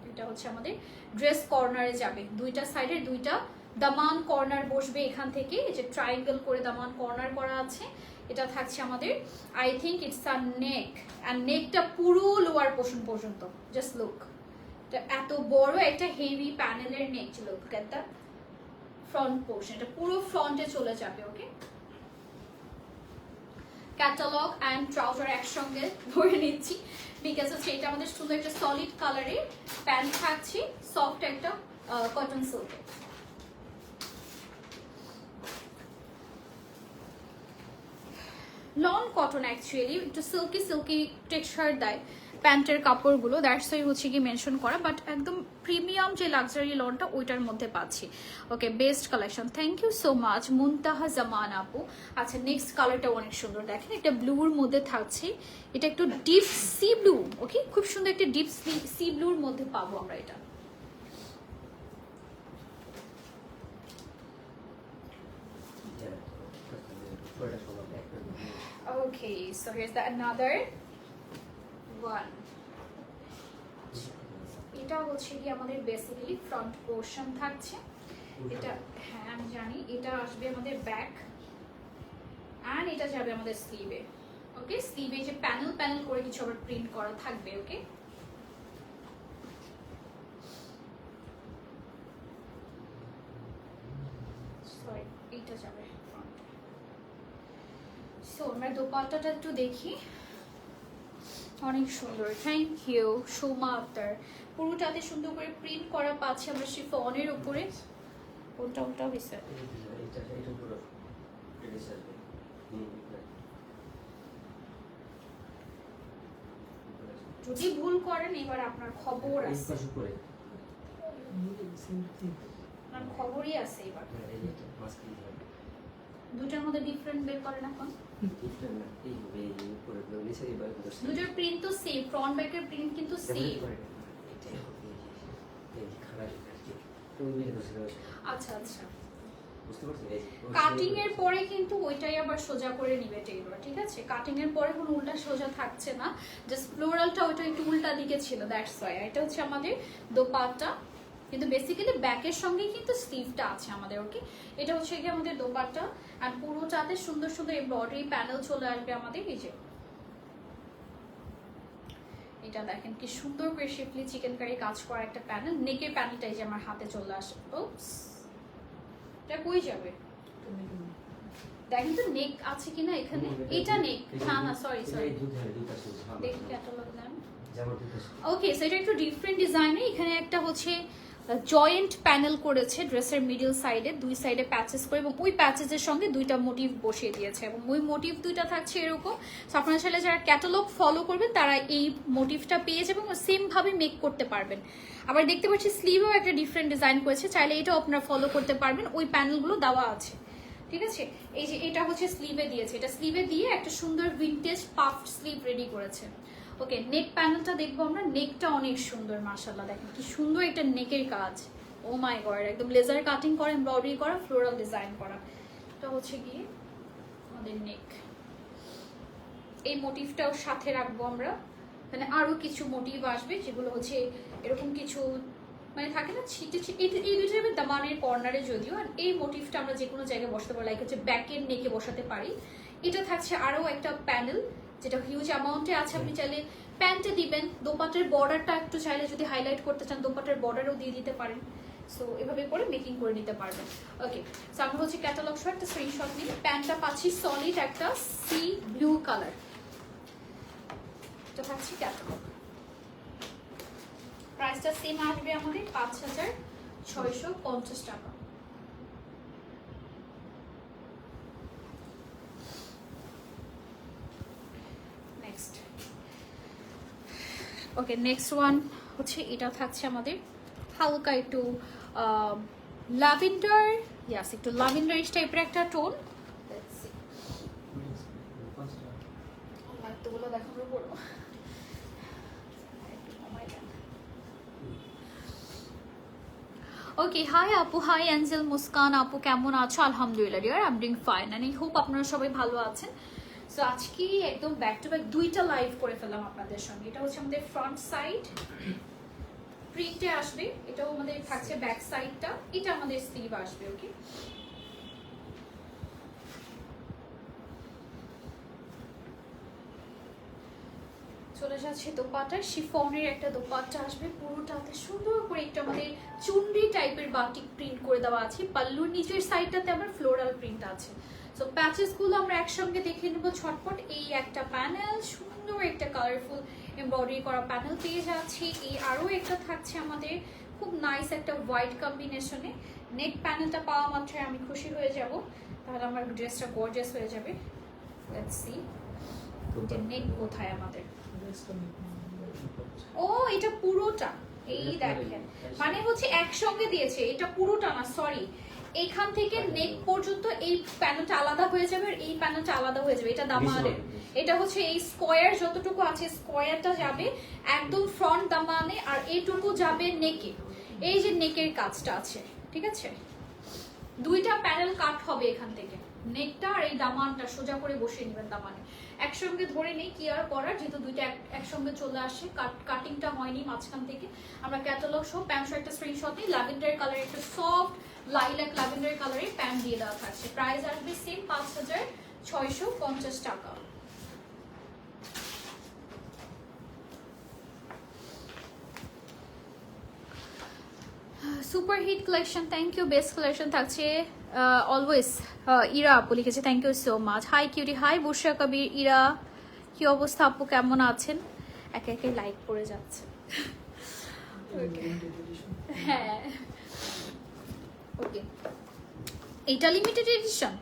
এটা হচ্ছে আমাদের ড্রেস কর্নারে যাবে, দুইটা সাইডে দুইটা দামান কর্নার বসবে এখান থেকে। এই যে ট্রায়াঙ্গেল করে দামান কর্নার করা আছে। এটা থাকছে আমাদের, I think it's a neck, and নেকটা পুরো লোয়ার পোর্শন পর্যন্ত। জাস্ট লুক, এটা এত বড় একটা হেভি প্যানেলের neck. Look at the front portion, এটা পুরো ফ্রন্টে চলে যাবে। ওকে, ক্যাটালগ অ্যান্ড ট্রাউজার একসঙ্গে ধরে নিচ্ছি বিকজ হচ্ছে এটা আমাদের সুন্দর একটা সলিড কালারের প্যান্ট থাকছে, সফট একটা কটন সিল্কে। লন কটন অ্যাকচুয়ালি, একটু সিল্কি সিল্কি টেক্সচার দেয় প্যান্টের কাপড়গুলো, দ্যাটস ওয়াই হচ্ছে কি মেনশন করা। বাট একদম প্রিমিয়াম যে লাক্সারি লনটা ওইটার মধ্যে পাচ্ছি। Okay, best collection, thank you so much Muntaha Zaman আপু। আচ্ছা, নেক্সট কালারটা অনেক সুন্দর, দেখেন এটা ব্লুর মধ্যে থাকছে। এটা একটু ডিপ সি ব্লু। ওকে, খুব সুন্দর একটা ডিপ সি ব্লুর মধ্যে পাবো আমরা এটা। Okay, so here's the another one. এটা হচ্ছে কি আমাদের বেসিক্যালি ফ্রন্ট পোর্শন থাকছে। এটা হ্যাঁ আমি জানি, এটা আসবে আমাদের ব্যাক অ্যান্ড এটা যাবে আমাদের স্লিভে। ওকে, স্লিভে যে প্যানেল প্যানেল করে কিছু আবার প্রিন্ট করা থাকবে। ওকে, সরি এইটা যাবে ফ্রন্ট। সো আমরা দোপাট্টাটা একটু দেখি, অনেক সুন্দর। Thank you Soma Akter. পুরোটাতে সুন্দর করে প্রিন্ট করা পাচ্ছি আমরা শিফনের উপরে। কোনটা উল্টা হয়েছে? যদি ভুল করেন এবার আপনার খবর আছে, আপনার খবরই আছে এবার। দুটার মধ্যে ডিফারেন্ট বের করেন এখন। দুটার প্রিন্ট তো সেম, ফ্রন্ট ব্যাকের প্রিন্ট কিন্তু সেম। আচ্ছা আচ্ছা, কাটিং এর পরে কিন্তু ওইটাই আবার সোজা করে নিবে টেইলর, ঠিক আছে? কাটিং এর পরে কোনো উল্টা সোজা থাকছে না, জাস্ট ফ্লোরালটা ওইটা একটু উল্টা দিকে ছিল, দ্যাটস ওয়াই। এটা হচ্ছে আমাদের দোপাট্টা, কিন্তু বেসিক্যালি ব্যাকের সঙ্গেই কিন্তু স্লিভটা আছে আমাদের। ওকে, এটা হচ্ছে কি আমাদের দোপাট্টা, আর পুরোটাতে সুন্দর সুন্দর এমব্রয়ডারি প্যানেল চলে আসবে আমাদের। এই যে এটা দেখেন কি সুন্দর করে শিফলি চিকেন কারি কাজ করা একটা প্যানেল। নেকের প্যানেলটা এই যে আমার হাতে চলে আসে। ওপস, এটা কই যাবে দেখেন তো, নেক আছে কিনা এখানে। এটা নেক না, না সরি সরি, দেখি ক্যাটালগ নাম। ওকে, সো এটা একটু ডিফারেন্ট ডিজাইনে। এখানে একটা হচ্ছে জয়েন্ট প্যানেল করেছে ড্রেসের মিডল সাইডে, দুই সাইডে প্যাচেস করে, এবং ওই প্যাচেসের সঙ্গে দুইটা মোটিভ বসিয়ে দিয়েছে, এবং ওই মোটিভ দুইটা থাকছে এরকম। সো আপনারা চাইলে যারা ক্যাটালগ ফলো করবেন তারা এই মোটিভটা পেয়ে যাবেন এবং সেম ভাবে মেক করতে পারবেন। আবার দেখতে পাচ্ছি স্লিভেও একটা ডিফারেন্ট ডিজাইন করেছে, চাইলে এটাও আপনারা ফলো করতে পারবেন, ওই প্যানেলগুলো দেওয়া আছে, ঠিক আছে? এই যে এটা হচ্ছে স্লিভে দিয়েছে, এটা স্লিভে দিয়ে একটা সুন্দর ভিনটেজ পাফ স্লিভ রেডি করেছে। ওকে, নেক প্যানেলটা দেখবো আমরা। নেকটা অনেক সুন্দর, মাশাআল্লাহ, দেখেন কি সুন্দর একটা নেকের কাজ। ও মাই গড, একদম লেজার কাটিং করা, এমব্রয়ডারি করা, ফ্লোরাল ডিজাইন করা। এটা হচ্ছে গিয়ে আমাদের নেক। এই মোটিভটাও সাথে রাখবো আমরা, মানে আরো কিছু মোটিভ আসবে যেগুলো হচ্ছে এরকম কিছু মানে থাকে না ছিটে ছিটে। এই দুটো যাবে দামানের কর্নারে যদিও, আর এই মোটিভটা আমরা যে কোনো জায়গায় বসাতে পারি, লাইক হচ্ছে ব্যাকের নেকে বসাতে পারি। এটা থাকছে আরো একটা প্যানেল যেটা হিউজ অ্যামাউন্টে আছে। আপনি চাইলে প্যান্টে দিবেন, দোপাট্টার বর্ডারটা একটু চাইলে যদি হাইলাইট করতে চান দোপাট্টার বর্ডারও দিয়ে দিতে পারেন। সো এভাবে করে মেকিং করে নিতে পারবেন। ওকে, সো আমরা হচ্ছে ক্যাটালগ শট একটা স্ক্রিনশট নিই। প্যান্টটা পাচ্ছি সলিড একটা সি ব্লু কালার, এটা থাকছে ক্যাটালগ। প্রাইসটা সেম আসবে আমাদের ৫,৬৫০ টাকা। নেক্সট, ওকে, নেক্সট ওয়ান হচ্ছে এটা থাকছে আমাদের হালকা একটু ল্যাভেন্ডার, ইয়াস একটু ল্যাভেন্ডারিশ টাইপের একটা টোন। এতগুলো দেখানো বড়। ওকে, হাই আপু, হাই অ্যাঞ্জেল, মুস্কান আপু, কেমন আছো? আলহামদুলিল্লাহ dear, I am doing fine and I hope আপনারা সবাই ভালো আছেন। সো আজকে একদম ব্যাক টু ব্যাক দুইটা লাইভ করে ফেললাম আপনাদের সঙ্গে। এটা হচ্ছে আমাদের ফ্রন্ট সাইড প্রিন্টে আসবে, এটাও আমাদের থাকছে ব্যাক সাইডটা, এটা আমাদের স্লিভ আসবে। ওকে, চলে যাচ্ছে দোপাট্টা। শিফনের একটা দোপাট্টা আসবে, পুরোটাতে সুন্দর করে একটা আমাদের চুনরি টাইপের বাটিক প্রিন্ট করে দেওয়া আছে। পাল্লুর নিচের সাইডটাতে আমার ফ্লোরাল প্রিন্ট আছে। সো প্যাচেসগুলো আমরা একসঙ্গে দেখে নেবো ছটপট। এই একটা প্যানেল, সুন্দর একটা কালারফুল এমব্রয়ডারি করা প্যানেল পেয়ে যাচ্ছি। এই আরও একটা থাকছে আমাদের খুব নাইস একটা হোয়াইট কম্বিনেশনে। নেক প্যানেলটা পাওয়া মাত্রই আমি খুশি হয়ে যাব, তাহলে আমার ড্রেসটা গর্জিয়াস হয়ে যাবে। লেটস সি নেক কোথায় আমাদের। ও এটা পুরোটা, এই দেখেন, মানে হচ্ছে একসঙ্গে দিয়েছে, এটা পুরোটা না, সরি, এখান থেকে নেক পর্যন্ত এই প্যানেলটা আলাদা হয়ে যাবে আর এই প্যানেলটা আলাদা হয়ে যাবে। এটা দামানের, এটা হচ্ছে এই স্কোয়ার যতটুকু আছে স্কোয়ারটা যাবে একদম ফ্রন্ট দামানে, আর এইটুকু যাবে নেকে। এই যে নেকের কাজটা আছে, ঠিক আছে, দুইটা প্যানেল কাট হবে এখান থেকে। নেকটা আর এই দামানটা সোজা করে বসিয়ে নেবেন দামানে। একসঙ্গে ধরে নেই কি আর করার, যেহেতু দুইটা একসঙ্গে চলে আসে, কাটিংটা হয়নি মাঝখান থেকে। আমরা ক্যাটালগ সহ প্যান্ট শার্টটা স্ক্রিনশট নিই। ল্যাভেন্ডার কালার, একটা সফট লাইলাক ল্যাভেন্ডার কালারের প্যান্ট দিয়ে দেওয়া থাকছে। প্রাইস আসবে সেম 5650 টাকা। Super hit collection, thank you. Best collection থাকছে অলওয়েজ। ইরা আপু লিখেছে, thank you so much. Hi cutie, hi Bushra Kabir, Ira কি অবস্থা আপু, কেমন আছেন? একে একে লাইক করে যাচ্ছে। হ্যাঁ ওকে, এটা লিমিটেড এডিশন।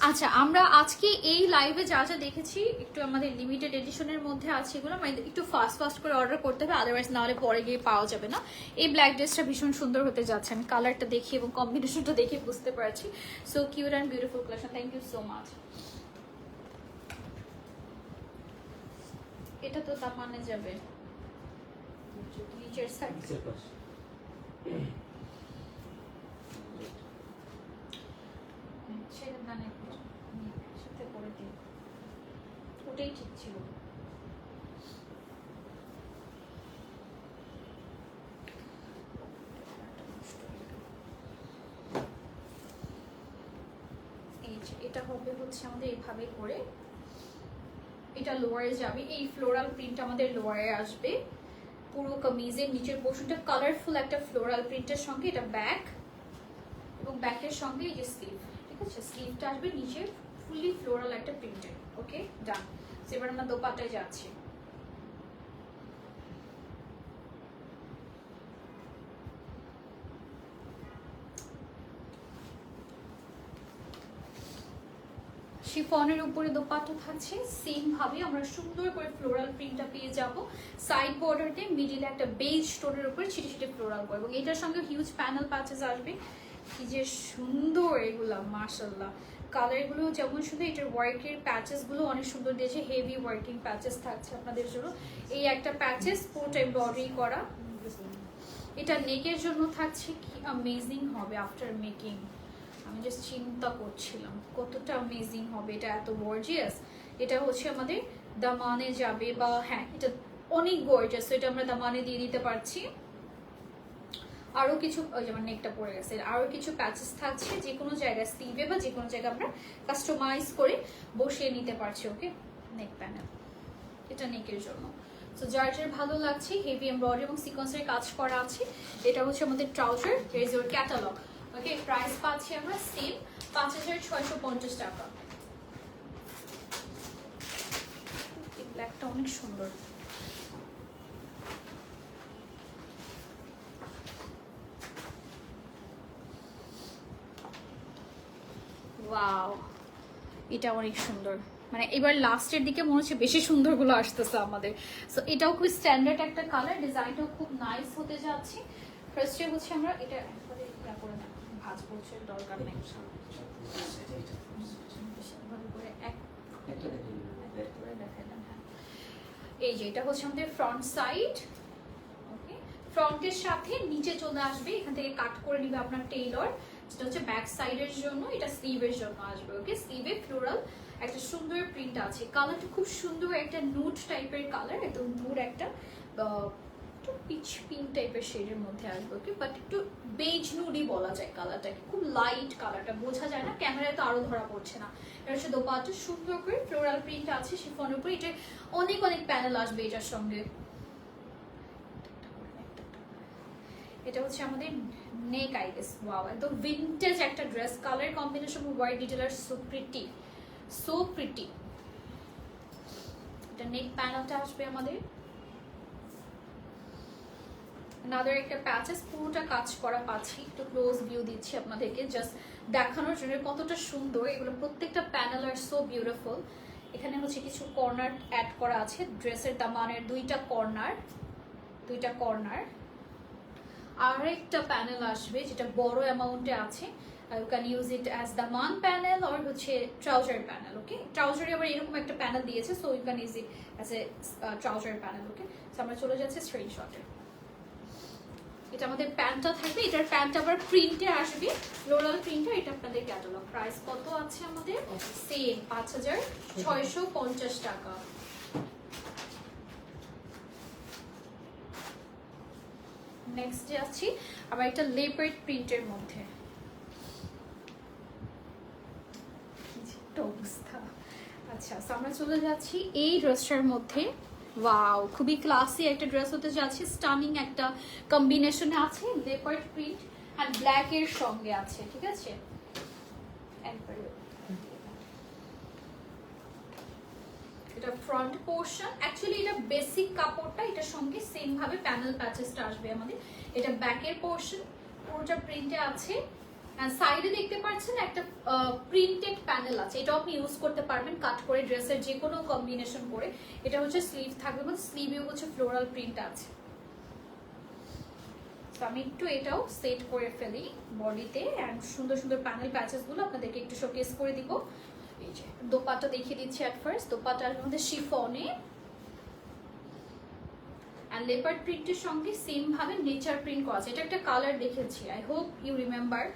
আচ্ছা, আমরা আজকে এই লাইভে যা যা দেখেছি একটু আমাদের লিমিটেড এডিশনের মধ্যে আছে, এগুলো মানে একটু ফাস্ট করে অর্ডার করতে হবে, আদারওয়াইজ নাহলে পরে গিয়ে পাওয়া যাবে না। এই ব্ল্যাক ড্রেসটা ভীষণ সুন্দর হতে যাচ্ছে, আমি কালারটা দেখি এবং কম্বিনেশনটা দেখে বুঝতে পারছি। So cute and beautiful collection, thank you so much. এটা তো তামানে যাবে নিচের সাইড। সাথে করে দিই, ওটাই ঠিক ছিল। এটা হবে হচ্ছে আমাদের এইভাবে করে, এটা লোয়ারে যাবে, এই ফ্লোরাল প্রিন্ট আমাদের লোয়ারে আসবে। পুরো কামিজের নিচের পোর্শনটা কালারফুল একটা ফ্লোরাল প্রিন্টের সঙ্গে, এটা ব্যাক এবং ব্যাকের সঙ্গে এই যে স্লিভ, ঠিক আছে? স্লিভটা আসবে নিচে ফুললি ফ্লোরাল একটা প্রিন্টের। ওকে ডান। এবার আমরা দোপাট্টায় যাচ্ছি। শিফনের উপরে দোপাট্টা থাকছে, সেম ভাবে আমরা সুন্দর করে ফ্লোরাল প্রিন্টটা পেয়ে যাব। সাইড বর্ডারতে মিডিলে একটা বেজ টোনের উপরে ছিটে ছিটে ফ্লোরাল করব, এবং এটার সঙ্গে হিউজ প্যানেল প্যাচেস আসবে। কি যে সুন্দর এগুলা, মাশাআল্লাহ। কালারগুলো যেমন সুন্দর, এটার ওয়ার্কের প্যাচেসগুলো অনেক সুন্দর দিয়েছে, হেভি ওয়ার্কিং প্যাচেস থাকছে আপনাদের জন্য। এই একটা প্যাচেস পুরোটা এমব্রয়ডারি করা। এটা নেকের জন্য থাকছে, কি অ্যামেজিং হবে আফটার মেকিং। আমি জাস্ট চিন্তা করছিলাম কতটা অ্যামেজিং হবে, এটা এত গর্জিয়াস। এটা হচ্ছে আমাদের দামানে যাবে, বা হ্যাঁ এটা অনেক গর্জিয়াস, এটা আমরা দামানে দিয়ে দিতে পারছি। আরো কিছু, যেমন নেকটা পড়ে গেছে, আরো কিছু প্যাচেস থাকছে, যে কোনো জায়গায় স্লিভে বা যে কোনো জায়গায় আমরা কাস্টমাইজ করে বসিয়ে নিতে পারছি। ওকে, নেক প্যানেল, এটা নেকের জন্য। সো যার যার ভালো লাগছে, হেভি এমব্রয়ডারি এবং সিকোয়েন্সের কাজ করা আছে। এটা হচ্ছে আমাদের trouser, here is your catalogue. Okay, price পাচ্ছি আমরা সেম 5650 টাকা। এই ব্ল্যাকটা অনেক সুন্দর। ওয়াও, এটা অনেক সুন্দর। মানে এবার লাস্টের দিকে মনে হচ্ছে বেশি সুন্দরগুলো আসতেছে আমাদের। সো এটাও খুব স্ট্যান্ডার্ড একটা কালার, ডিজাইনটাও খুব নাইস হতে যাচ্ছে। ফার্স্টে হচ্ছে আমরা এটা একবারে ইয়া করে না, ভাঁজ করছে দরকার নেই। এই যে এটা হচ্ছে আমাদের ফ্রন্ট সাইড। ওকে, ফ্রন্টের সাথে নিচে চলে আসবে, এখান থেকে কাট করে নিবে আপনার টেইলর। যেটা হচ্ছে ব্যাক সাইডের জন্য, এটা স্লিভের জন্য আসবে। ওকে, স্লিভে ফ্লোরাল একটা সুন্দর প্রিন্ট আছে। কালারটা খুব সুন্দর, একটা নুড টাইপের কালার, একদম নুড একটা একটু পিচ পিঙ্ক টাইপের শেডের মধ্যে আসবে। ওকে, বাট একটু বেজ নুডই বলা যায় কালারটাকে, খুব লাইট কালারটা, বোঝা যায় না, ক্যামেরায় তো আরো ধরা পড়ছে না। এটা হচ্ছে দোপাট্টা, সুন্দর করে ফ্লোরাল প্রিন্ট আছে শিফনের উপরে। এটা অনেক অনেক প্যানেল আসবে এটার সঙ্গে। এটা হচ্ছে আমাদের নেক, আই গেস। ওয়াও, একদম ভিন্টেজ একটা dress, colour combination white detail আর সো প্রিটি, সো প্রিটি। এটা নেক প্যানেলটা আসবে আমাদের। আনাদার একটা প্যাচেস, পুরোটা কাজ করা পাচ্ছি। একটু ক্লোজ ভিউ দিচ্ছি আপনাদেরকে জাস্ট দেখানোর জন্য কতটা সুন্দর এগুলো। প্রত্যেকটা প্যানেল আর সো বিউটিফুল। এখানে হচ্ছে কিছু কর্নার অ্যাড করা আছে, ড্রেসের দামানের দুইটা কর্নার। আর একটা প্যানেল আসবে যেটা বড় অ্যামাউন্টে আছে। You can use it as দামান প্যানেল আর হচ্ছে ট্রাউজার প্যানেল। ওকে, ট্রাউজারে আবার এরকম একটা প্যানেল দিয়েছে, so you can use it as a trouser panel. Okay, so আমরা চলে যাচ্ছি স্ক্রিনশটে। এটা আমাদের প্যান্টটা থাকবে, এটার প্যান্ট আবার প্রিন্টে আসবে, ফ্লোরাল প্রিন্টে। এটা আপনাদের ক্যাটালগ প্রাইস কত আছে আমাদের? সেম 5650 টাকা। নেক্সট যাচ্ছি আবার একটা লেপার্ড প্রিন্টের মধ্যে। আচ্ছা, আমরা চলে যাচ্ছি এই ড্রেসটার মধ্যে। ওয়াও, খুবই ক্লাসি একটা ড্রেস হতে যাচ্ছে, স্টানিং একটা কম্বিনেশনে আছে, লেপার্ড প্রিন্ট আর ব্ল্যাক এর সঙ্গে আছে, ঠিক আছে। এটা ফ্রন্ট পোর্শন, অ্যাকচুয়ালি এটা বেসিক কাপড়টা, এটার সঙ্গে সেম ভাবে প্যানেল প্যাচেসটা আসবে আমাদের। এটা ব্যাকের পোর্শন, পুরোটা প্রিন্টে আছে। সাইডে দেখতে পাচ্ছেন একটা প্রিন্টেড প্যানেল আছে, এটাও আপনি ইউজ করতে পারবেন কাট করে ড্রেসের যে কোনো কম্বিনেশন করে। এটা হচ্ছে স্লিভ থাকবে, মানে স্লিভেও হচ্ছে ফ্লোরাল প্রিন্ট আছে। তো আমি একটু এটাও সেট করে ফেলি বডিতে, এন্ড সুন্দর সুন্দর প্যানেল প্যাচেসগুলো আপনাদেরকে একটু শোকেস করে দিব। এই যে দোপাট্টা দেখিয়ে দিচ্ছি এট ফার্স্ট। দোপাট্টার মধ্যে শিফনে আর লেপার্ড প্রিন্টের সঙ্গে সেম ভাবে নেচার প্রিন্ট করা আছে। এটা একটা কালার দেখেছি, আই হোপ ইউ রিমেম্বার,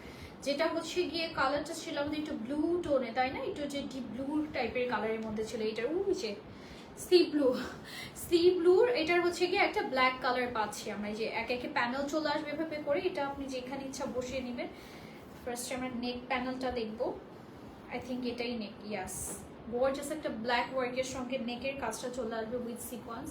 যেটা হচ্ছে গিয়ে কালারটা ছিল আমাদের একটু ব্লু টোনে, তাই না? একটু যে ডিপ ব্লু টাইপের কালারের মধ্যে ছিল। এটার যে সি ব্লুর এটার হচ্ছে গিয়ে একটা ব্ল্যাক কালার পাচ্ছি আমরা। যে এক একে প্যানেল চলে আসবে এভাবে করে, এটা আপনি যেখানে ইচ্ছা বসিয়ে নেবেন। ফার্স্টে আমরা নেক প্যানেলটা দেখবো, আই থিঙ্ক এটাই নেক, ইয়াস। গর্জিয়াস একটা ব্ল্যাক ওয়ার্কের সঙ্গে নেকের কাজটা চলে আসবে উইথ সিকোয়েন্স।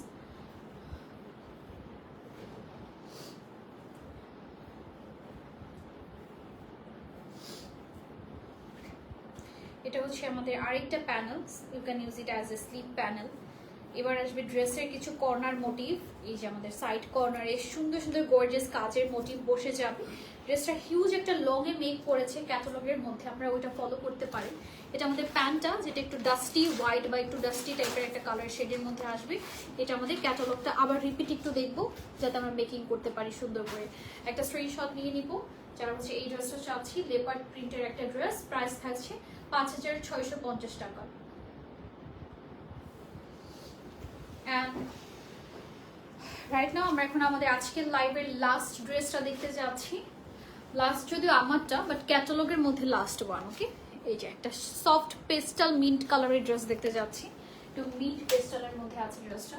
এটা হচ্ছে আমাদের আরেকটা panel, you can use it as a slip panel. এবার আসবে ড্রেসের কিছু কর্নার মোটিভ। এই যে আমাদের সাইড কর্নারে সুন্দর সুন্দর গর্জিয়াস কাজের মোটিভ বসে যাবে। ড্রেসটা হিউজ একটা লং এ মেক করেছে ক্যাটালগের মধ্যে, আমরা ওইটা ফলো করতে পারি। এটা আমাদের প্যান্টটা, যেটা একটু ডাস্টি হোয়াইট বা একটু ডাস্টি টাইপের একটা কালার শেডের মধ্যে আসবে। এটা আমাদের ক্যাটালগটা আবার রিপিট একটু দেখবো, যাতে আমরা মেকিং করতে পারি সুন্দর করে। একটা স্ক্রিনশট নিয়ে নিব যারা হচ্ছে এই ড্রেসটা চাচ্ছি। লেপার্ড প্রিন্টের একটা ড্রেস, প্রাইস থাকছে 5650 টাকা। রাইট নাও আমরা এখন আমাদের আজকের লাইভের লাস্ট ড্রেসটা দেখতে যাচ্ছি। লাস্ট যদিও আমারটা, বাট ক্যাটালগের মধ্যে লাস্ট ওয়ান। ওকে, এই যে একটা সফট পেস্টাল মিন্ট কালারের ড্রেস দেখতে যাচ্ছি। একটু মিন্ট পেস্টালের মধ্যে আছে ড্রেসটা।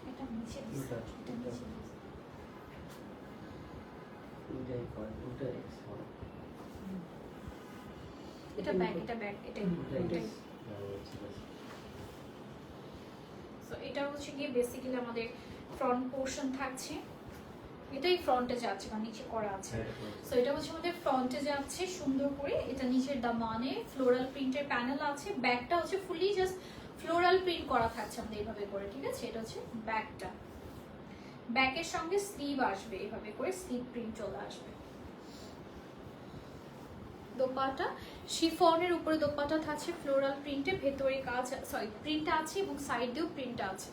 এটা নিচে এটা ব্যাগ, এটা ব্যাগ, এটাই। সো এটা হচ্ছে গিয়ে বেসিক্যালি আমাদের ফ্রন্ট পোর্শন থাকছে, এটাই ফ্রন্টে যাচ্ছে বা নিচে করা আছে। সো এটা হচ্ছে আমাদের ফ্রন্টে যাচ্ছে সুন্দর করে। এটা নিচের দামানে ফ্লোরাল প্রিন্টের প্যানেল আছে। ব্যাকটা হচ্ছে ফুলি জাস্ট ফ্লোরাল প্রিন্ট করা থাকছে আমাদের এইভাবে করে, ঠিক আছে। এটা হচ্ছে ব্যাকটা, ব্যাকের সঙ্গে স্লিভ আসবে, এইভাবে করে স্লিভ প্রিন্ট চলে আসবে। দোপাট্টা শিফনের উপরে দোপাট্টা থাকছে ফ্লোরাল প্রিন্টে, ভেতরে কাজ সরি প্রিন্ট আছে এবং সাইড দিয়েও প্রিন্ট আছে।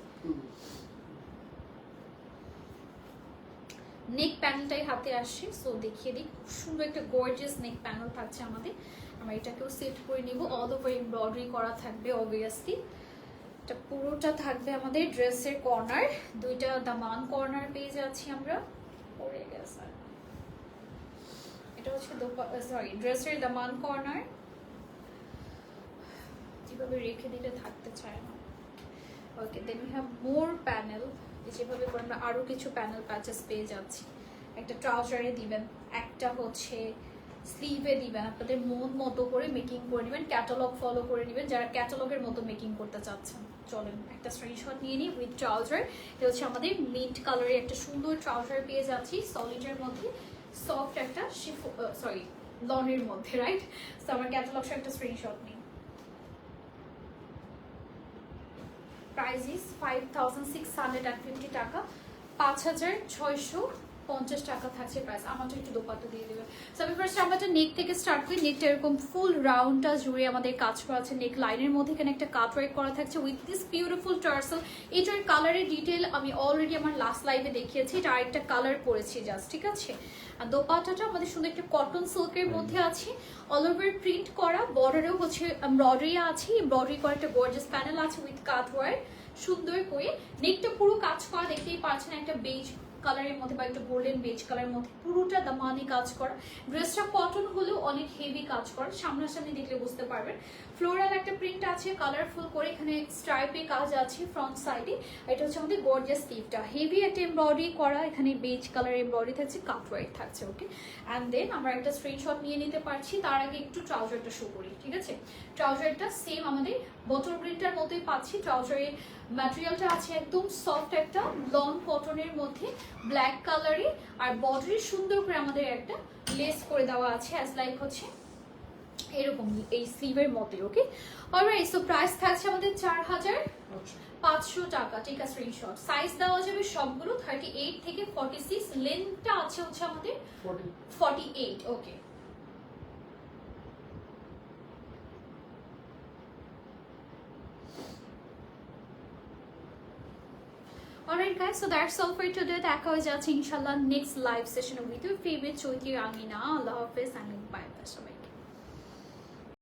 নেক প্যানেলটাই হাতে আসছে, সো দেখিয়ে দিই। খুব সুন্দর একটা গর্জিয়াস নেক প্যানেল থাকছে আমাদের। আমরা এটাকেও সেট করে নিব। অল ওভার এমব্রয়ডারি করা থাকবে অবভিয়াসলি। এটা পুরোটা থাকবে আমাদের ড্রেসের কর্নার, দুইটা দামান কর্নার পেয়ে যাচ্ছি আমরা। পরে গেছে, এটা হচ্ছে সরি ড্রেসের দামান কর্নার। যেভাবে রেখে দিলে থাকতে চায় না। Okay, then we have more panel. যেভাবে করে আমরা আরো কিছু প্যানেল প্যাচেস পেয়ে যাচ্ছি। একটা ট্রাউজারে দিবেন, একটা হচ্ছে স্লিভে দিবেন। আপনাদের মন মতো করে মেকিং করে নেবেন, ক্যাটালগ ফলো করে নেবেন যারা ক্যাটালগের মতো মেকিং করতে চাচ্ছেন। চলেন একটা স্ক্রিনশট নিয়ে নিই উইথ ট্রাউজার। এটা হচ্ছে আমাদের মিন্ট কালারের একটা সুন্দর ট্রাউজার পেয়ে যাচ্ছি, সলিডের মধ্যে সফট একটা সরি লনের মধ্যে, রাইট। সো আমার ক্যাটালগস একটা স্ক্রিনশট নিই। প্রাইস ইজ 5650 টাকা, 5650 50 টাকা থাকছে প্রাইস। আমাদের একটু দোপাট্টা দিয়ে দেবে। সো আমি ফার্স্ট আমরা নেক থেকে স্টার্ট করি। নেকটা এরকম ফুল রাউন্ডটা জুড়ে আমাদের কাজ করা আছে, নেক লাইনের মধ্যে এখানে একটা কাট ওয়ার্ক করা থাকছে উইথ দিস বিউটিফুল টার্সেল। এটার কালারের ডিটেল আমি অলরেডি আমার লাস্ট লাইভে দেখিয়েছি, এটা আরেকটা কালার করেছি জাস্ট, ঠিক আছে। আর দোপাট্টাটা আমাদের সুন্দর একটা কটন সিল্কের মধ্যে আছে, অল ওভার প্রিন্ট করা, বর্ডারেও হচ্ছে এমব্রয়ডারি আছে, এমব্রয়ডারি করা একটা গর্জিয়াস প্যানেল আছে উইথ কাট ওয়ার্ক সুন্দর করে। নেকটা পুরো কাজ করা, দেখতেই পাচ্ছেন একটা বেজ কালারের মধ্যে বা একটা গোল্ডেন বেজ কালারের মধ্যে পুরোটা দামানি কাজ করা। ড্রেসটা কটন হলেও অনেক হেভি কাজ করা, সামনাসামনি দেখলে বুঝতে পারবেন। ফ্লোরাল একটা প্রিন্ট আছে কালারফুল করে, এখানে স্ট্রাইপে কাজ আছে ফ্রন্ট সাইডে। এটা হচ্ছে আমাদের গর্জিয়াস স্লিভটা, হেভি একটা এমব্রয়ডারি করা, এখানে বেজ কালার এমব্রয়ডারি থাকছে, কাট ওয়ার্ক থাকছে। ওকে, অ্যান্ড দেন আমরা একটা স্ক্রিনশট নিয়ে নিতে পারছি। তার আগে একটু ট্রাউজারটা শো করি, ঠিক আছে। ট্রাউজারটা সেম আমাদের বটল প্রিন্টার মতোই পাচ্ছি। ট্রাউজারের ম্যাটেরিয়ালটা আছে একদম সফট একটা লং কটনের মধ্যে ব্ল্যাক কালারে, আর বর্ডারে সুন্দর করে আমাদের একটা লেস করে দেওয়া আছে অ্যাজ লাইক হচ্ছে এরকম এই স্লিভের মতোই। ওকে, অলরাইট। সো প্রাইস থাকছে আমাদের 4500 টাকা। ঠিক আছে, স্ক্রিনশট। সাইজ দেওয়া যাবে সবগুলো 38 থেকে 46, লেন্থটা আছে হচ্ছে আমাদের 48। ওকে, alright guys, so that's all for today. দেখা হয়ে যাচ্ছে ইনশাআল্লাহ নেক্সট লাইভ সেশনে উইথ ইউর ফেভারিট চৈতি রাঙিনা। আল্লাহ হাফেজ, আমি বাই বাই সবাই।